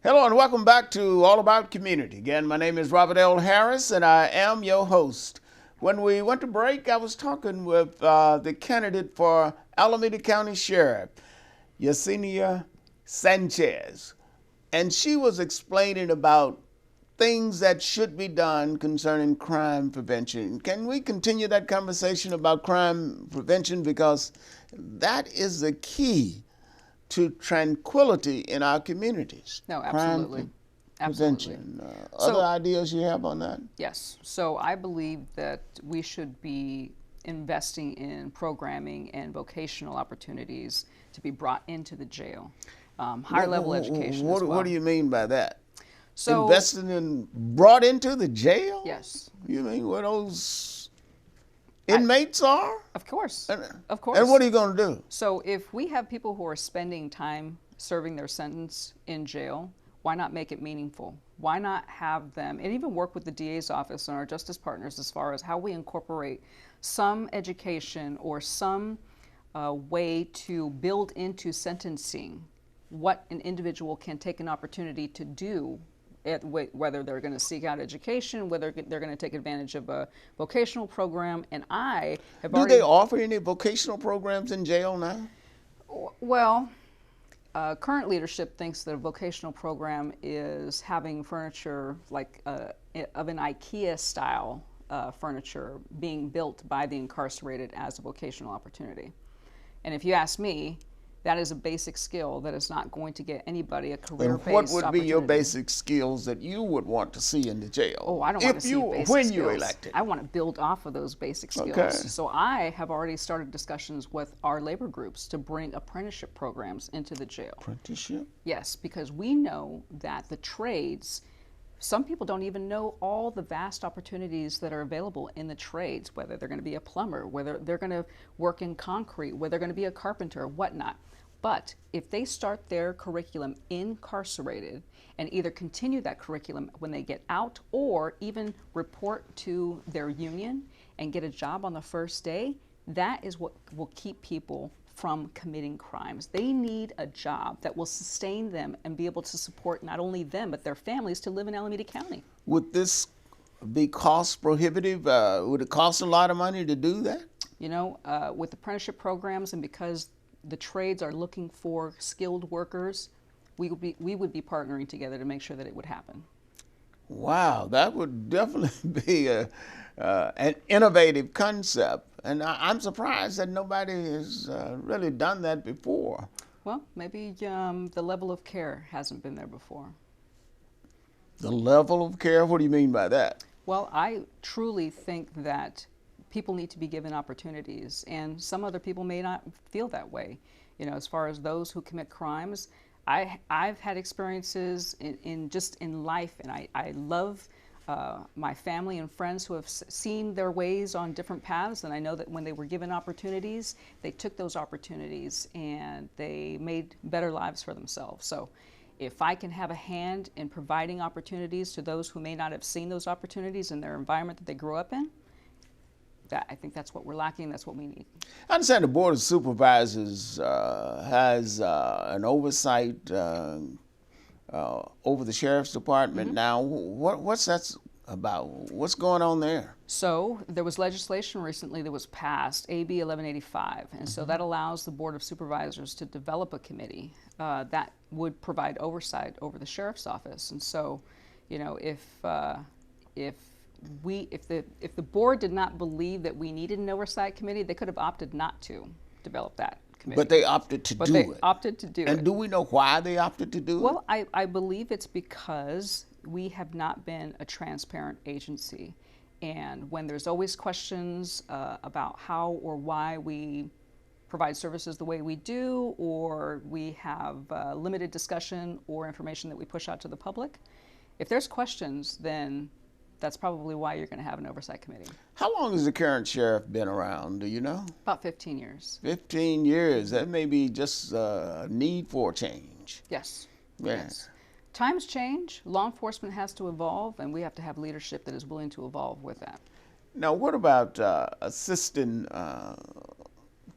Hello and welcome back to All About Community. Again, my name is Robert L. Harris and I am your host. When we went to break, I was talking with the candidate for Alameda County Sheriff, Yesenia Sanchez, and she was explaining about things that should be done concerning crime prevention. Can we continue that conversation about crime prevention, because that is the key to tranquility in our communities? No, absolutely. Crime prevention. Other ideas you have on that? Yes. So I believe that we should be investing in programming and vocational opportunities to be brought into the jail. Higher level education as well. What do you mean by that? So, investing in brought into the jail? Yes. You mean where those inmates are? Of course. Of course. And what are you going to do? So if we have people who are spending time serving their sentence in jail, why not make it meaningful? Why not have them, and even work with the DA's office and our justice partners as far as how we incorporate some education or some way to build into sentencing what an individual can take an opportunity to do, whether they're going to seek out education, whether they're going to take advantage of a vocational program. And I have already... Do they offer any vocational programs in jail now? Well, current leadership thinks that a vocational program is having furniture like of an IKEA-style furniture being built by the incarcerated as a vocational opportunity. And if you ask me, that is a basic skill that is not going to get anybody a career-based opportunity. What would be your basic skills that you would want to see in the jail? Oh, I don't want to see basic skills. When you're elected. I want to build off of those basic skills. Okay. So I have already started discussions with our labor groups to bring apprenticeship programs into the jail. Apprenticeship? Yes, because we know that the trades, some people don't even know all the vast opportunities that are available in the trades, whether they're going to be a plumber, whether they're going to work in concrete, whether they're going to be a carpenter, whatnot. But if they start their curriculum incarcerated and either continue that curriculum when they get out or even report to their union and get a job on the first day, that is what will keep people from committing crimes. They need a job that will sustain them and be able to support not only them but their families to live in Alameda County. Would this be cost prohibitive? Would it cost a lot of money to do that? You know, with apprenticeship programs, and because the trades are looking for skilled workers, we would be partnering together to make sure that it would happen. Wow, that would definitely be an innovative concept, and I'm surprised that nobody has really done that before. Well, maybe the level of care hasn't been there before. The level of care? What do you mean by that? Well, I truly think that people need to be given opportunities, and some other people may not feel that way. You know, as far as those who commit crimes, I've had experiences in life, and I love my family and friends who have seen their ways on different paths, and I know that when they were given opportunities, they took those opportunities and they made better lives for themselves. So if I can have a hand in providing opportunities to those who may not have seen those opportunities in their environment that they grew up in, I think that's what we're lacking. That's what we need. I understand the Board of Supervisors has an oversight over the Sheriff's Department now. What's that about? What's going on there? So there was legislation recently that was passed, AB 1185, and so that allows the Board of Supervisors to develop a committee that would provide oversight over the Sheriff's Office. And so, you know, if the board did not believe that we needed an oversight committee, they could have opted not to develop that committee. But they opted to do it. But they opted to do it. And do we know why they opted to do it? Well, I believe it's because we have not been a transparent agency. And when there's always questions about how or why we provide services the way we do, or we have limited discussion or information that we push out to the public, if there's questions, then that's probably why you're going to have an oversight committee. How long has the current sheriff been around? Do you know? About 15 years. 15 years. That may be just a need for a change. Yes. Yeah. Yes. Times change. Law enforcement has to evolve, and we have to have leadership that is willing to evolve with that. Now, what about assisting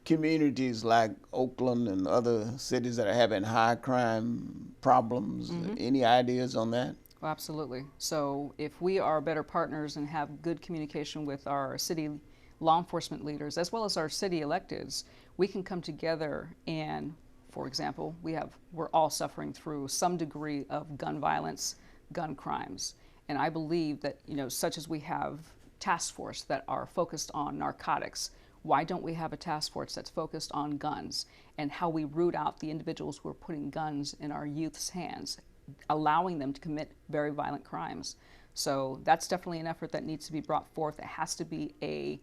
communities like Oakland and other cities that are having high crime problems? Any ideas on that? Well, absolutely. So if we are better partners and have good communication with our city law enforcement leaders as well as our city electeds, we can come together and, for example, we're all suffering through some degree of gun violence, gun crimes. And I believe that, such as we have task force that are focused on narcotics, why don't we have a task force that's focused on guns and how we root out the individuals who are putting guns in our youth's hands, allowing them to commit very violent crimes? So that's definitely an effort that needs to be brought forth. It has to be a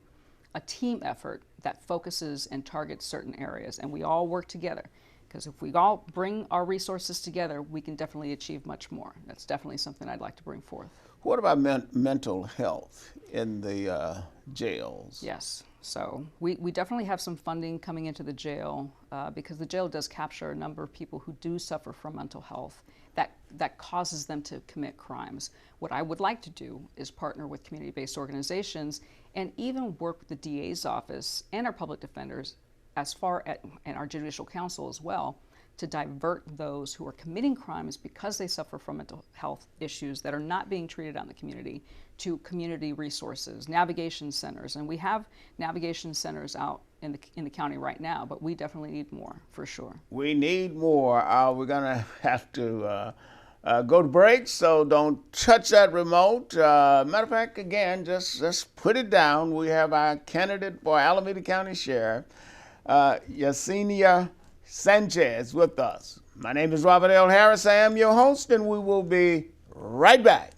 team effort that focuses and targets certain areas, and we all work together. Because if we all bring our resources together, we can definitely achieve much more. That's definitely something I'd like to bring forth. What about mental health in the jails? Yes. So we definitely have some funding coming into the jail because the jail does capture a number of people who do suffer from mental health that causes them to commit crimes. What I would like to do is partner with community-based organizations and even work with the DA's office and our public defenders and our judicial council as well, to divert those who are committing crimes because they suffer from mental health issues that are not being treated out in the community to community resources, navigation centers. And we have navigation centers out in the county right now, but we definitely need more, for sure. We need more. We're going to have to go to break, so don't touch that remote. Matter of fact, again, just put it down. We have our candidate for Alameda County Sheriff, Yesenia Sanchez, with us. My name is Robert L. Harris. I am your host, and we will be right back.